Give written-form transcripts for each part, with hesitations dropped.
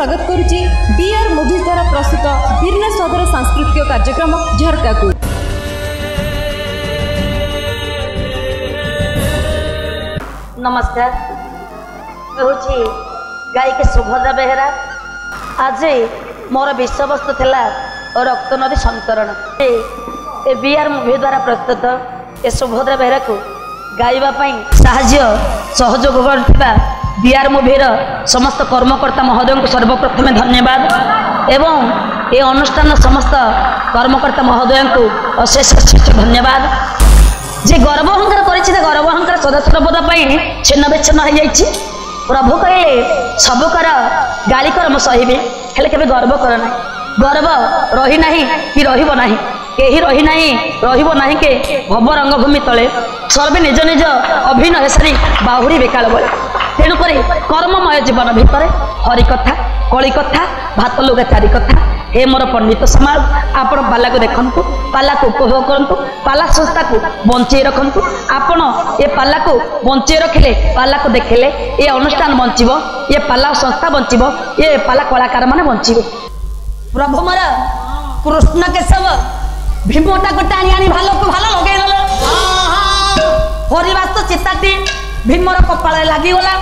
स्वागत करुच्ची B R movie द्वारा प्रस्तुत बीरना सदर सांस्कृतिक कार्यक्रम झरका को। नमस्कार, हूँ गायिका सुभद्रा बेहेरा। आज मोर विषय वस्तु थिला रक्त नदी संतरण। ए बीआर मूवी द्वारा प्रस्तुत ए सुभद्रा बेहेरा को गाइबा साहाय्य सहयोग करथिबा बीआर मूवीर समस्त कर्मकर्ता महोदय को सर्वप्रथम धन्यवाद एवं ये अनुष्ठान समस्त कर्मकर्ता महोदय को अशेष अशेष धन्यवाद। जे गर्व अहंकार कर गर्व अहंकार सदा सर्वदा छिन्न विच्छिन्न हो जाइए। प्रभु कहले सबकर गाली कर्म सहिबे हेले केबे गर्व कर ना। गर्व रही नाही कि रहिबो नाही, केही रही नाही रहिबो नाही के भव रंगभूमि तले सर्वे निज निज अभिनय सारी बाहुरी बेकाल बळे। तेणुक कर्ममय जीवन भितर हरिकथा कलिकथा भात लुगा चारि कथा। हे मोर पंडित समाज, आपण पाला को देखंतु, पाला को उपभोग करंतु, पाला संस्था को बंचे रखंतु। आपण ये पाला को बंचे रखिले, पाला को देखिले ये अनुष्ठान बंचिबो, ये पाला संस्था बंचिबो, ये पाला कलाकार माने बंचिबे। प्रभु मोर कृष्ण केशव भीमटा को टाणी आनी भालो को भालो लगे गलो। हरिवास तो चिताटी भीमर कपाल लगी गला।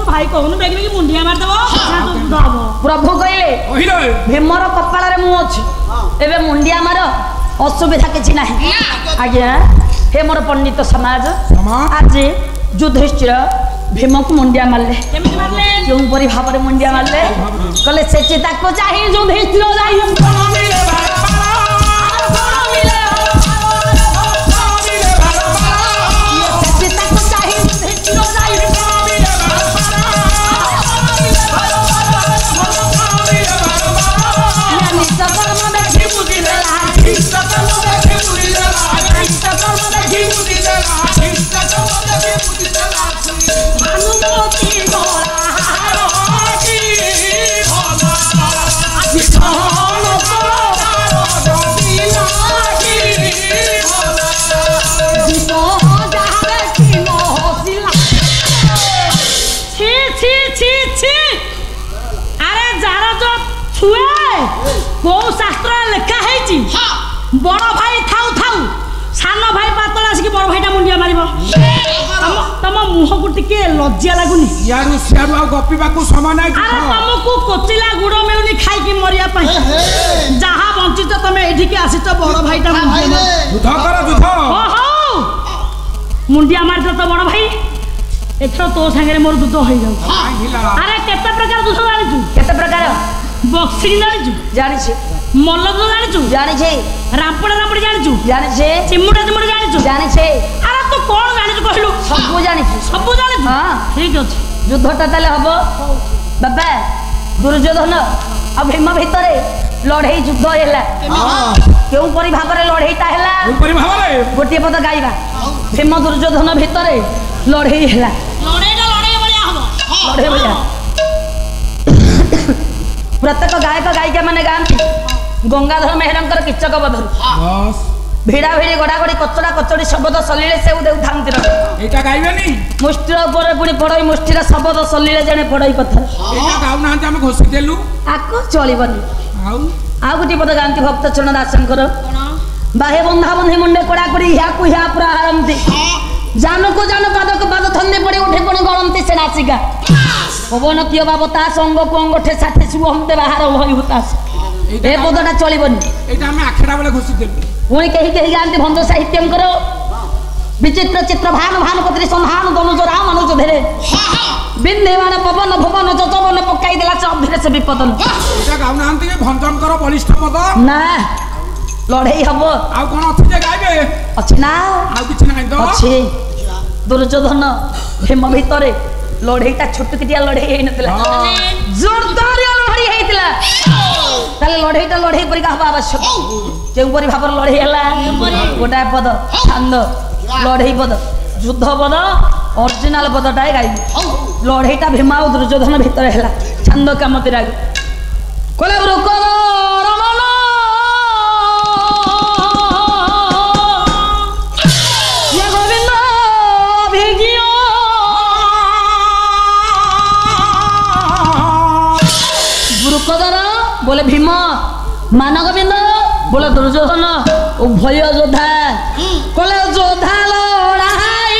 भाई कहून बेगी मुंडिया मार दबो। प्रभु कहले भीमर कपाल रे मु अछि, एबे मुंडिया मार, असुविधा किछि नाही। आज्ञा हे मोर पंडित समाज, आज युधिष्ठिर भीम को मुंडिया मारले। केमि मारले? क्यों परि भाबरे मुंडिया मारले? कहले से चिता को चाहि युधिष्ठिर जाई बड़ भाई थाउ थाउ सान भाई पातल आसिक बड़ भाईटा मुंडिया मारिबो। तम मुह को टिके लज्जा लागुनी? यारू सियारू आ गपिबा को समान आइ। अरे तमको कोचिला गुड़ मिलुनी खाई की मरिया पई। जहा बंचित तमे एठी के आसित बड़ भाईटा मुंडिया युद्ध कर युद्ध। हो मुंडिया मार तो बड़ भाई एथरो तो संगे मोर युद्ध होई जाऊ। अरे केते प्रकार युद्ध जानि तू? केते प्रकार? बक्सिंग जानि तू? जानि छी। मल्ल तो जानि तू? जानि छी। रामपड़ रामपड़ जानि तू? जानि छी। चिमुटा चिमुटा जानि तू? जानि छी। अरे तू कोन जानि तू कहलु? सब जानि छी। सब जानि तू? हां ठीक अछि। युद्धटा ताले हबो बाबा। दुर्योधन आ भीम भितरे लड़ाई युद्ध हैला। केउ परि भाबरे लड़ाईटा हैला? केउ परि भाबरे गोटे पद गाइबा। भीम दुर्योधन भितरे लड़ाई हैला। लड़ाई बलिया हबो। लड़ाई बलिया प्रत्येक गायक गायिका माने गांती गंगाधर मेहरंकर किचक बधर भिड़ा भिड़ी गड़ा गड़ी कचड़ा कचड़ी शब्द सलीले से देउ थांती रह। एटा गाइबेनी? मुष्टिर ऊपर पुणी पड़ई मुष्टिर शब्द सलीले जने पड़ई पत्थर। एटा गाउ नांती हम घोषि देलु आको चलिबनी। आउ गुटी पद गांती भक्त चरण दासंकर बाहे बंधा बंधी मुंडे कोड़ा कोड़ी ह्या को ह्या पुरा हारंती। जानो को जानो पाद को पाद थन्ने पड़े उठे पणी गणंती से नासिका। पवन कियो बाबता संग को अंगठे साथे सुब हमते बाहर होई हुतास। ए पदटा चलिबनी। एटा हम आखडा बेले घोषि देलु। पुणी केही केही गांती भंज साहित्यम करो विचित्र चित्र भान भान पत्री संहान दनुज राम अनुज धेरे बिंदेवान पवन भुवन जजवन पकाई देला चबधिरे से विपदन। एटा गाउ नांती भंजन करो बलिष्ठ पद ना लड़ाई हबो। आ कोन अछि जे गाइबे? अछि ना आ किछ नाही तो अछि। दुर्योधन भीम भितरे लड़ाईटा छुटकिटिया लड़ाई हेइ नतला, जोरदार लड़ाई हेइतला। ताले लड़ाईटा लड़ाई परि कहबा आवश्यक। केउ परि भाबर लड़ाई हला? गोटा पद छंद लड़ाई पद युद्ध पद ओरिजिनल पदटा गाइबी। लड़ाईटा भीम आ दुर्योधन भितर हला छंद कामति राग कोला ब्रोको रमन ये गोविंद भिगियो বংশধর বলে ভীম, মানগোবিন্দ বলে দুর্যোধন, উভয় যোদ্ধা কলে যোদ্ধা লড়াই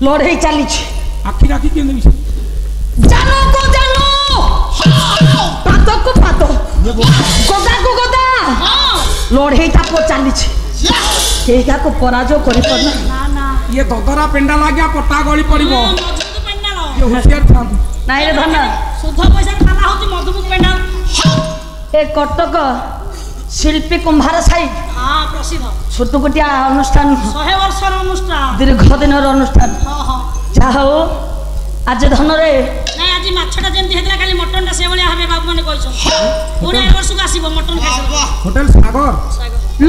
লড়াই চালিছে। আখি রাখি কেন দিবি? জানো কো জানো, পাতকু পাত, গদাকু গদা, লড়াইটা পো চালিছে। কেই কাকু পরাজয় করি পারনা। না না ইয়ে দদরা পেন্ডা লাগিয়া পটা গଳି পড়িব। মধুমୁଖ ପେଣ୍ଡାଲ ଇଏ ହୁସିଆର ଥାନ୍ତୁ। ନାଇଁ ରେ ଧନ, ସୁଧ ପଇସା ଖାନା ହଉଛି ମଧୁମୁଖ ପେଣ୍ଡାଲ। ଏ କଟକ ଶିଳ୍ପୀ କୁମ୍ଭାର ସାହି ହଁ ପ୍ରସିଦ୍ଧ ଛୋଟକୁଟିଆ ଅନୁଷ୍ଠାନ, 100 ବର୍ଷର ଅନୁଷ୍ଠାନ। ଦୀର୍ଘ ଦିନର ଅନୁଷ୍ଠାନ। ହଁ ହଁ ଯାହା ହଉ ଆଜି ଧନରେ ନାଇଁ ଆଜି ମାଛଟା ଯେମିତି ହେଇଥିଲା କାଲି ମଟନଟା ସେଇଭଳିଆ ହେବେ ବାବୁ ମାନେ କହିଛନ୍ତି। ପୁଣି ଏ ବର୍ଷକୁ ଆସିବ ମଟନ ଖାଇସାରିବ। ହୋଟେଲ ସାଗର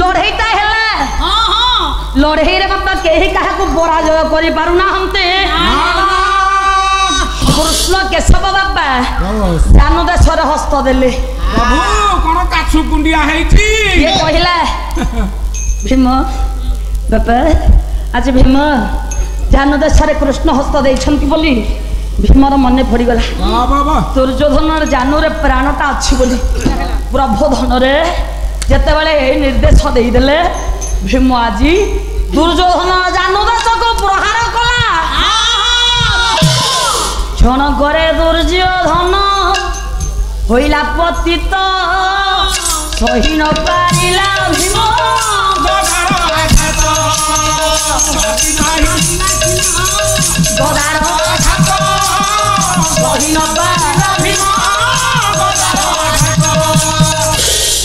ଲଢେଇଟା ହେଲା। ହଁ ହଁ ଲଢେଇରେ ବାପା କେହି କାହାକୁ ପରାଜୟ କରିପାରୁନାହାନ୍ତି। କୃଷ୍ଣ କେଶବ ବାପା ଜାନୁ ଦେଶରେ ହସ୍ତ ଦେଲେ। ପ୍ରଭୁ କଣ କାଛୁ କୁଣ୍ଡିଆ ହେଇଛି? କିଏ କହିଲା? ଭୀମ ବାପା, ଆଜି ଭୀମ ଜାନୁ ଦେଶରେ କୃଷ୍ଣ ହସ୍ତ ଦେଇଛନ୍ତି ବୋଲି ଭୀମର ମନେ ପଡିଗଲା। ଦୁର୍ଯ୍ୟୋଧନର ଜାନୁରେ ପ୍ରାଣଟା ଅଛି ବୋଲି ପ୍ରଭୁ ଧନରେ ଯେତେବେଳେ ଏଇ ନିର୍ଦ୍ଦେଶ ଦେଇଦେଲେ, ଭୀମ ଆଜି ଦୁର୍ଯ୍ୟୋଧନ ଜାନୁ ଦେଶକୁ ପ୍ରହାର କଲା। କ୍ଷଣକରେ ଦୁର୍ଯ୍ୟୋଧନ ହୋଇଲା ପତିତ, ସହି ନ ପାରିଲା ଭୀମ।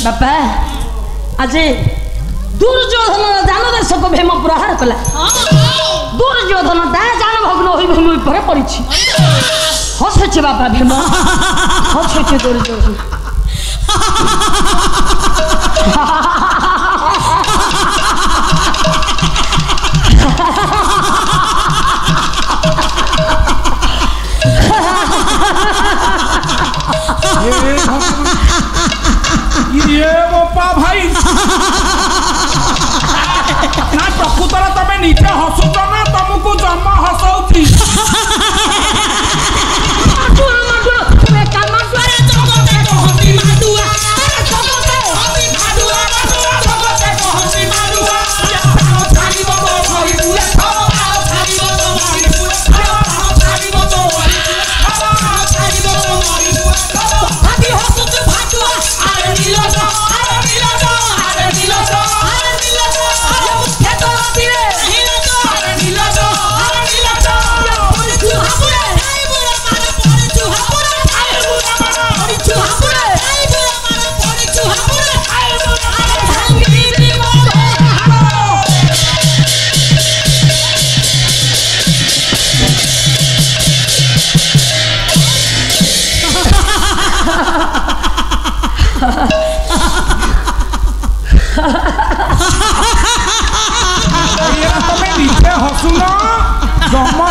ବାପା, ଆଜି ଦୁର୍ଯ୍ୟୋଧନ ଜାନୁ ଦେଶକୁ ଭୀମ ପ୍ରହାର କଲା। ଦୁର୍ଯ୍ୟୋଧନ ତା ଜାନ ଭଗ୍ନ ହୋଇ ଭୀମ ଉପରେ ପଡ଼ିଛି। ହସୁଛି ବାପା ଭୀମ, ହସୁଛି ଦୁର୍ଯ୍ୟୋଧନ। ଭାଇ ନା ପ୍ରକୃତରେ ତମେ ନିଜେ ହସୁଛ ନା ତମକୁ ଜନ୍ମ ହସଉଛି?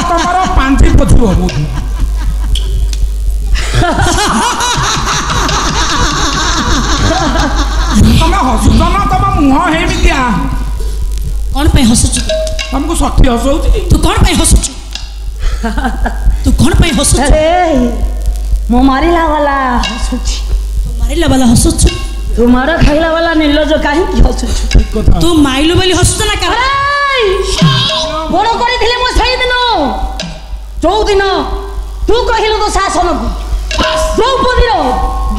ତମର ପାଞ୍ଜି ପଛୁଅ ବୋଧେ ତମେ ହସୁଛ ନା ତମ ମୁହଁ ହେଇମିତିଆ कौन पे हसुचु तुमको सठी हसौची तू कौन पे हसुचु तू कौन पे हसुचु अरे मो मारिला वाला हसुची तू मारिला वाला हसुचु तू मारा खाइला वाला निर्लज काहे हसुचु ठीक कथा तू माइलु बोली हसुच ना का बड़ करी थिले मो सही दिन चौ दिन तू कहिलो तो शासन को द्रौपदी रो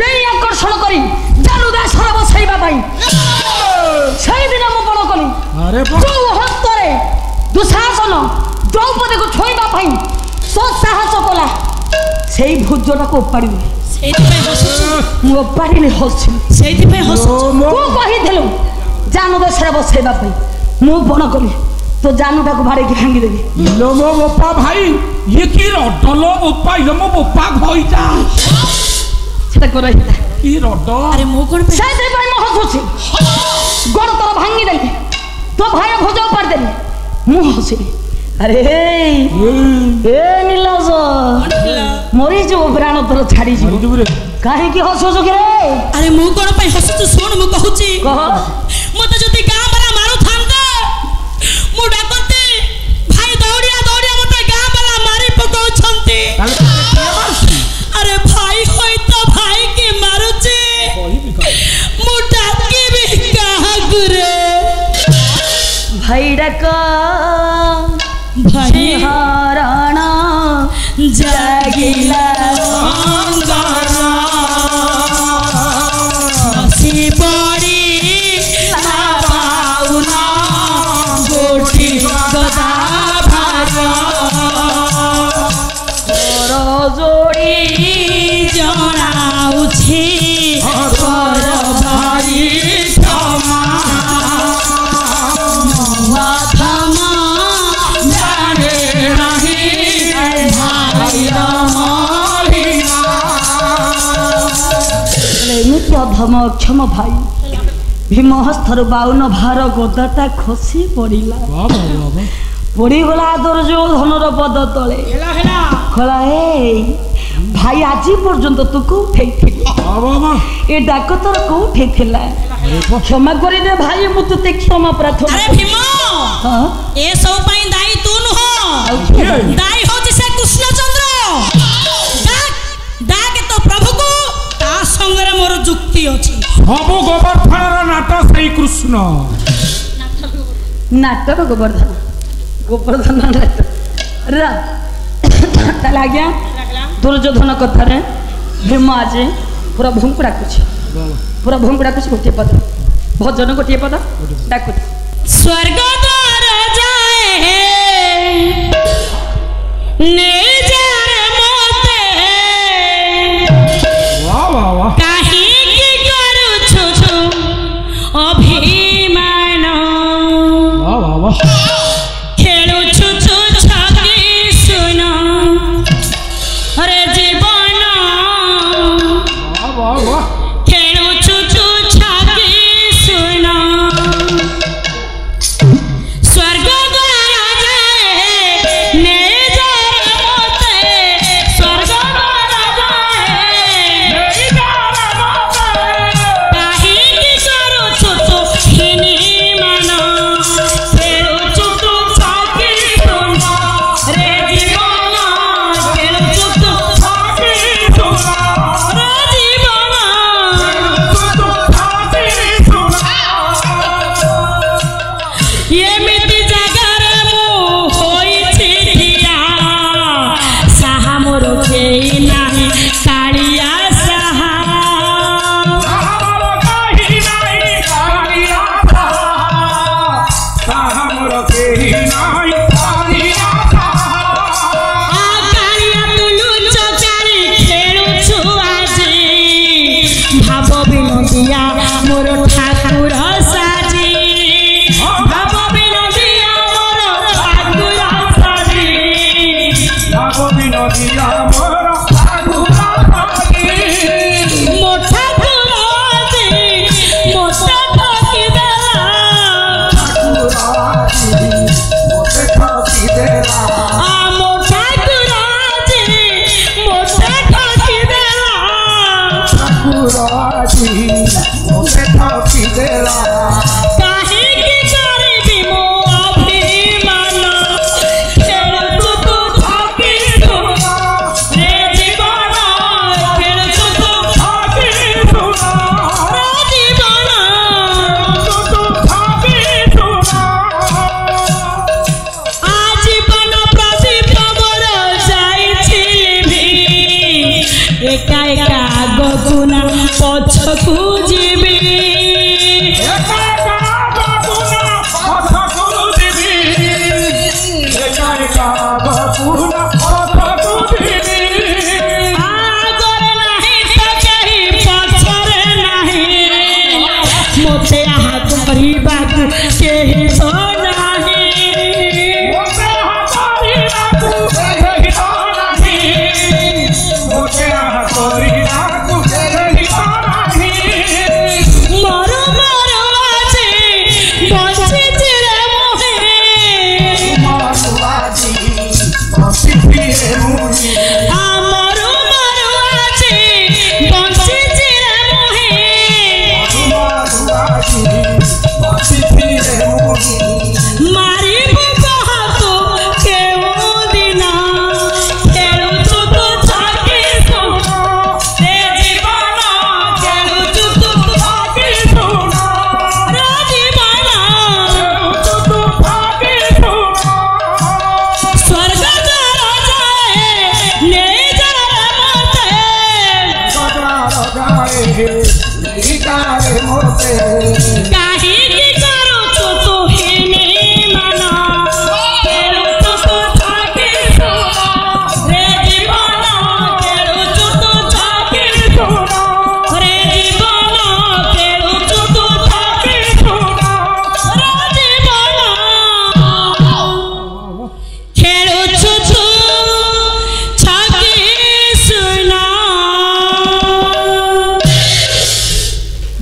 देई आकर्षण करी जानुदासर बसैबा पई सही दिन मो बड़ कली अरे तू हस्तरे दुशासन द्रौपदी को छोइबा पई सो साहस कोला सेई भुजटा को उपाड़ी सेति पे हसुचु मु उपाड़ी हसु सेति पे हसुचु तू कहिथिलु जानुदासर बसैबा पई मु बड़ कली तो जानुटा को भाड़े की भांगी देबी लो मो बोपा भाई ये की रडलो बोपा लो मो बोपा घइता सेटा करहिता की रड अरे मो कोन पे साइड भाई मो हसुची गोड़ तोर भांगी देली तो भाई भोज उपाड़ देली मु हसी अरे ए नीलज मोरी जो प्राण तोर छाड़ी जी काहे की हसुचु के रे अरे मो कोन पे हसुचु सुन मु कहूची कह मते जति गां वाला मारू थांदा मु डाकते भाई दौड़िया दौड़िया मते गां वाला मारी पकाउ छंती अरे भाई होई तो भाई के मारुची मु डाके भी कहा गुरे भाई डाक भाई हरण जागिला हसी पड़ी ना पाउना गोटी गदा भागा जोड़ी जनाउछि पर भाई क्षमा मथमा जाने नहीं भाई एमिति अधम अक्षम भाई भीम हस्तर 52 भार गदाटा खसी पड़िला पड़गला दुर्योधनर पद तले कला भाई आज पर्यंत तू कौठे ए डाक तोर कौठे क्षमा कर दे भाई मु तुते क्षमा प्रार्थना अरे भीम ए सब पई दाई तू नुह दाई होछि से कृष्णचंद्र डाक तो प्रभु को ता संगरे मोर जुक्ति अछि सब गोवर्धन नाट श्री कृष्ण नाटक गोवर्धन नाटक रा ताले आज्ञा दुर्योधन कथा रे भीम आज पूरा भूमि डाकुछ पूरा भूमि डाकुछ गोटे पद भजन गोटे पद डाकुछ स्वर्ग द्वार जाए ने जारे मोते वाह वाह वाह काहे की करू छु अभिमान वाह वाह वाह खेलु छु छकी सुन अरे जीवन वाह वाह वाह खेलु छु छकी सुन स्वर्ग द्वार जाए ने जारे मोते स्वर्ग द्वार जाए नहीं जाने मोते काहे की करू छु हिनी मन खेलु छु छकी सुन रे जीवन खेलु छु छाती सुना रे जीवन छाती सुना एमिति जगारे मु होइछि थिया साहा मोर केई नाही कालिया साहा हमर कहीं नहीं कालिया था हमर कहीं नहीं कालिया था आ कालिया तुलु चचारी खेलु छु आजी भाव बिनोदिया मोर ठाकुर साजी भाव बिनोदिया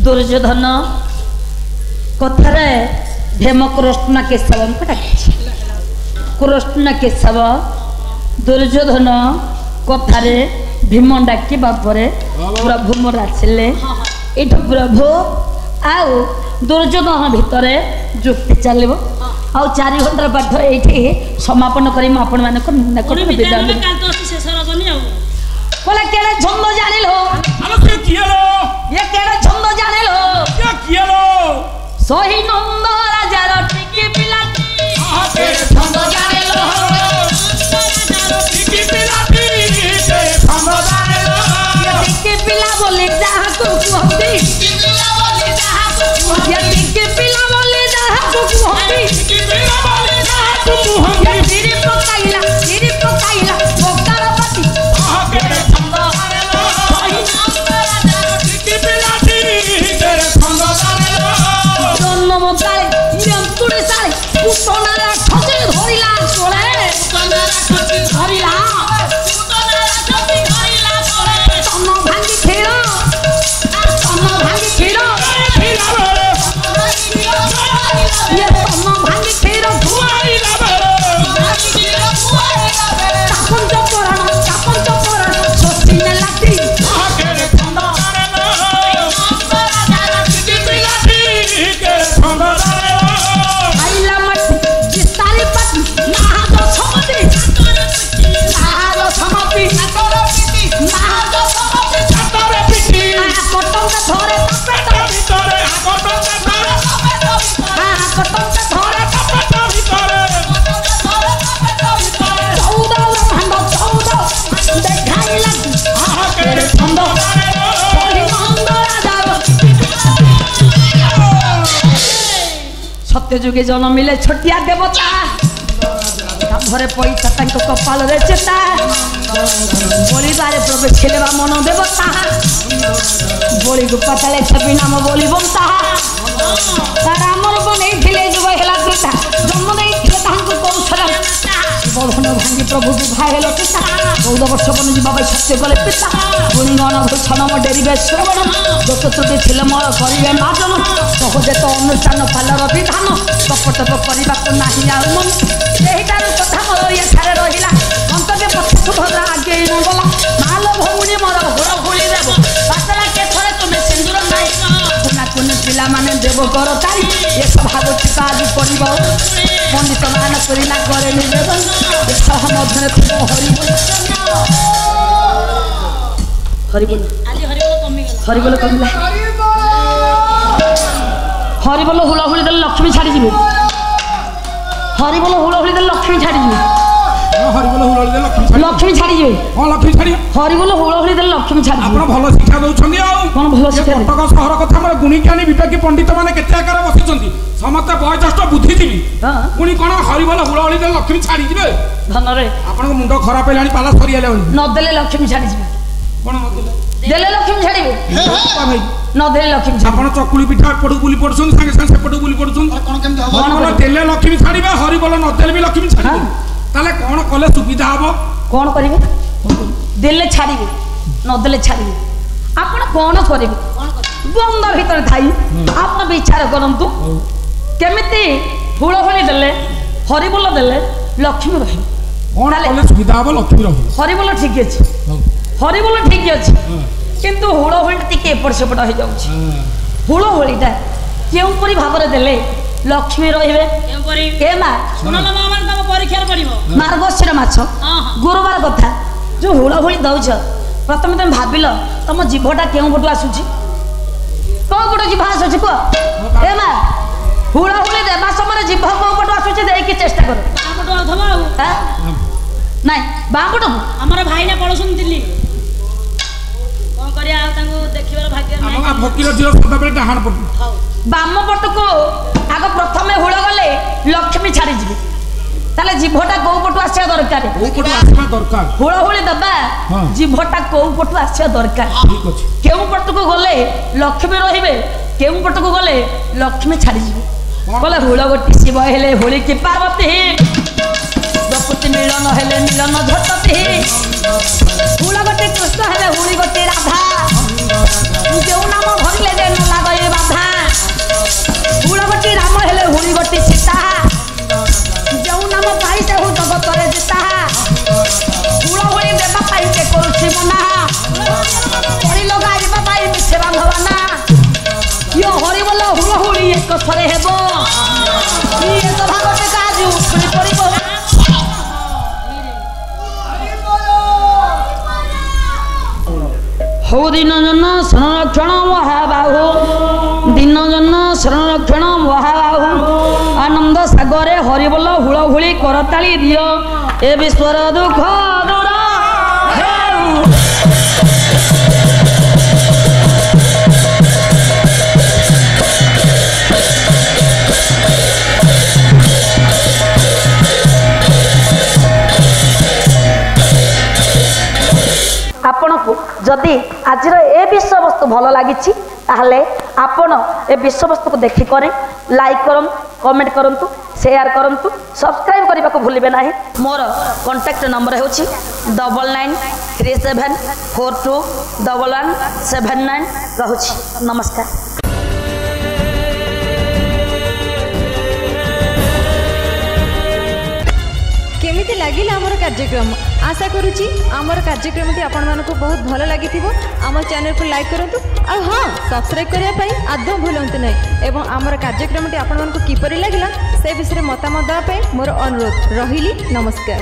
दुर्योधन कथारे भेम कृष्ण केशव कृष्ण केशव दुर्योधन कथारे भीम डाकिबा परे प्रभु मोर आसिले एठ प्रभु आउ दुर्योधन भितर जुक्ति चलो आउ 4 घंटा पाठ ये समापन करी आपण मान बोला केड़ा छंद जानिलो अरे कियलो ये केड़ा छंद जानिलो क्या कियलो सोही नंद राजा टिकी पिलाती आके छंद जानिलो टिकी पिलाती के छंद जानिलो टिकी पिला बोले जहां को कुहती टिकी पिला बोले जहां को कुहती टिकी पिला बोले जहां को कुहती टिकी पिला बोले जहां को कुहती तिरी पकाइला बोकार पति आके छंद जानिलो सोही नंद राजा टिकी पिलाती के छंद जानिलो जन्म काले निरंकुरे साले पुतनारा ठके धरिला तोरे पुतनारा ठके धरिला तन भांगी खेलो ये तन भांगी खेलो कापन चपराण सोची ने लाती आके छंद जानिलो टिकी पिलाती के छंद जानिलो आइला मत जिस्तारी पति नाहादो समति छातरे पिटी कटम के धरे पेट भितरे आगटो के धरे कटम के धरे पेट भितरे देखाइला आके छंद जानिलो सत्य जुगे जन्म मिले छोटिया देवता घरे पैसा कपाल रे चेता बोलिबारे प्रवेश खेलवा मन देवता बोली गुपाताले छवि नाम बोली बमता तार आमर बनै थिले जुग हेला कृता जन्म नै थिले तांको कौशल बधन भांगी प्रभु विवाह हेलो पिता 14 वर्ष बन जी बाबा सत्य गले पिता गुणगण भूषण डेरिबे श्रवण जत त्रुटि थिले मोर करिवे मार्जन सहजे तो अनुष्ठान पालर विधान कपटक करबा को नाही आ मन एहिटार कथा मोर ये थारे रहिला अंतके पछकु भद्रा आगे गला माल भौणी मोर घोर घोली देब पातला के थरे तुमे सिंदूर नाही कुना कुनी पिला माने देव कर तारी ए सभागति काज करिबो पंडित मान करिला करे निवेदन सह मध्यरे खूब हरिबोल आज हरिबोल कमिला हरिबोल हुला हुली दल लक्ष्मी छाड़ी जिवे हरिबोल हुला हुली दल लक्ष्मी छाड़ी जिवे हरिबोल हुलले लक्ष्मी छाड़ी जिवे हां लक्ष्मी छाड़ी हरिबोल हुला हुली दल लक्ष्मी छाड़ी आपण भलो शिक्षा दउछंदी आ कोन भलो शिक्षा कटक शहर कथा हमर गुणीज्ञानी विवेकी पंडित माने केते आकार बसिचंदी समस्त बयोज्येष्ठ बुद्धिजीवी पुणी कोन हरिबोल हुलले लक्ष्मी छाड़ी जिवे धन रे आपण मुंड खराब हेलानी पाला सरी हेले न देले लक्ष्मी छाड़ी जिवे कोन न देले लक्ष्मी छाड़ीबे भाई ନଦେଲେ ଲକ୍ଷ୍ମୀ ଆପଣ ଚକୁଳି ପିଠା ଏପଟକୁ ବୁଲି ପଡୁଛନ୍ତି ସାଙ୍ଗେ ସାଙ୍ଗେ ସେପଟକୁ ବୁଲି ପଡୁଛନ୍ତି ହରିବୋଲ ଦେଲେ ଲକ୍ଷ୍ମୀ ଛାଡ଼ିବେ ହରିବୋଲ ନଦେଲେ ବି ଲକ୍ଷ୍ମୀ ଛାଡ଼ିବେ ତାହେଲେ କ'ଣ କଲେ ସୁବିଧା ହବ କ'ଣ କରିବେ ଦେଲେ ଛାଡ଼ିବେ ନଦେଲେ ଛାଡ଼ିବେ ଆପଣ କ'ଣ କରିବେ ବନ୍ଦ ଭିତରେ ଥାଇ ଆପଣ ବିଚାର କରନ୍ତୁ କେମିତି ହୁଳହୁଳି ଦେଲେ ହରିବୋଲ ଦେଲେ ଲକ୍ଷ୍ମୀ ରହିବେ କ'ଣ କଲେ ସୁବିଧା ହବ ଲକ୍ଷ୍ମୀ ରହିବେ ହରିବୋଲ ଠିକ ଅଛି ହରିବୋଲ ଠିକ ଅଛି କିନ୍ତୁ ହୁଳହୁଳି ଟିକେ ଏପଟ ସେପଟ ହେଇଯାଉଛି ହୁଳହୁଳିଟା କେଉଁପରି ଭାବରେ ଦେଲେ ଲକ୍ଷ୍ମୀ ରହିବେ ଏ ମା ମାର୍ଗଶିର ମାଛ ଗୁରୁବାର କଥା ଯୋଉ ହୁଳହୁଳି ଦଉଛ ପ୍ରଥମେ ତମେ ଭାବିଲ ତମ ଜିଭଟା କେଉଁ ପଟୁ ଆସୁଛି କୋଉ ପଟୁ ଜିଭ ଆସୁଛି କୁହ ଏ ମା ହୁଳହୁଳି ଦେବା ସମୟରେ ଜିଭ କୋଉ ପଟୁ ଆସୁଛି ଦେଇକି ଚେଷ୍ଟା କର ନାଇଁ ବାଁ ପଟକୁ ଆମର ଭାଇନା ପଳଉଛନ୍ତି ଦିଲ୍ଲୀ କଣ କରିବା ଆଉ ତାଙ୍କୁ ଦେଖିବାର ଭାଗ୍ୟ ନାହିଁ ଆମ ଫକୀର ଝିଅ ସଦାବେଳେ ଡାହାଣ ପଟୁ ବାମ ପଟକୁ ଆଗ ପ୍ରଥମେ ହୁଳ ଗଲେ ଲକ୍ଷ୍ମୀ ଛାଡ଼ିଯିବେ ତାହେଲେ ଜିଭଟା କୋଉ ପଟୁ ଆସିବା ଦରକାର ହୁଳହୁଳି ଦେବା ଜିଭଟା କୋଉ ପଟୁ ଆସିବା ଦରକାର କେଉଁ ପଟକୁ ଗଲେ ଲକ୍ଷ୍ମୀ ରହିବେ କେଉଁ ପଟକୁ ଗଲେ ଲକ୍ଷ୍ମୀ ଛାଡ଼ିଯିବେ କହିଲେ ହୁଳ ଗୋଟି ଶିବ ହେଲେ ହୋଳି କି ପାର୍ବତୀ ପ୍ରକୃତି ମିଳନ ହେଲେ ମିଳନ ଝଟତି ହୁଳ ଗୋଟି କୃଷ୍ଣ ହେଲେ ହୁଳି ଗୋଟି ରାଧା ଯେଉଁ ନାମ ଧରିଲେ ଯେ ନ ଲାଗେ ବାଧା ହୁଳ ଗୋଟି ରାମ ହେଲେ ହୁଳି ଗୋଟି ସୀତା ଯେଉଁ ନାମ ପାଇ ସେ ଜଗତରେ ଜିତା ହୁଳହୁଳି ଦେବା ପାଇଁ କେ କରୁଛି ମନା ପଡ଼ି ଲଗାଇବା ପାଇଁ ମିଛେ ବାନ୍ଧବାନା ଇଏ ହରିବୋଲ ହୁଳହୁଳି ଏକ ଥରେ ହେବ ଇଏ ତ ଭାଗଟେ କାଜୁ ଉଛୁଳି ପଡ଼ିବ ହଉ ଦିନଜନ ସଂରକ୍ଷଣ ମହାବାହୁ ଦିନଜନ ସଂରକ୍ଷଣ ମହାବାହୁ ଆନନ୍ଦ ସାଗରେ ହରିବୋଲ ହୁଳହୁଳି କରତାଳି ଦିଅ ଏ ବିଶ୍ୱର ଦୁଃଖ ଦୂର ହେଉ ଆପଣଙ୍କୁ ଯଦି ଆଜିର ଏ ବିଷୟବସ୍ତୁ ଭଲ ଲାଗିଛି ତାହେଲେ ଆପଣ ଏ ବିଷୟବସ୍ତୁକୁ ଦେଖିକରି ଲାଇକ୍ କରନ୍ତୁ କମେଣ୍ଟ କରନ୍ତୁ ସେୟାର କରନ୍ତୁ ସବସ୍କ୍ରାଇବ୍ କରିବାକୁ ଭୁଲିବେ ନାହିଁ ମୋର କଣ୍ଟାକ୍ଟ ନମ୍ବର ହେଉଛି 9937421179 ରହୁଛି ନମସ୍କାର। केमिति लागिला आमर कार्यक्रम आशा करुच्ची आमर कार्यक्रमटी आपण मानक बहुत भल लगी आम चैनल को लाइक करूँ और हाँ सब्सक्राइब करने आदौ भूलु ना एवं आमर कार्यक्रमटी आपण मानक किपरि लागिला से विषय मतामत देवाई मोर अनुरोध रही नमस्कार।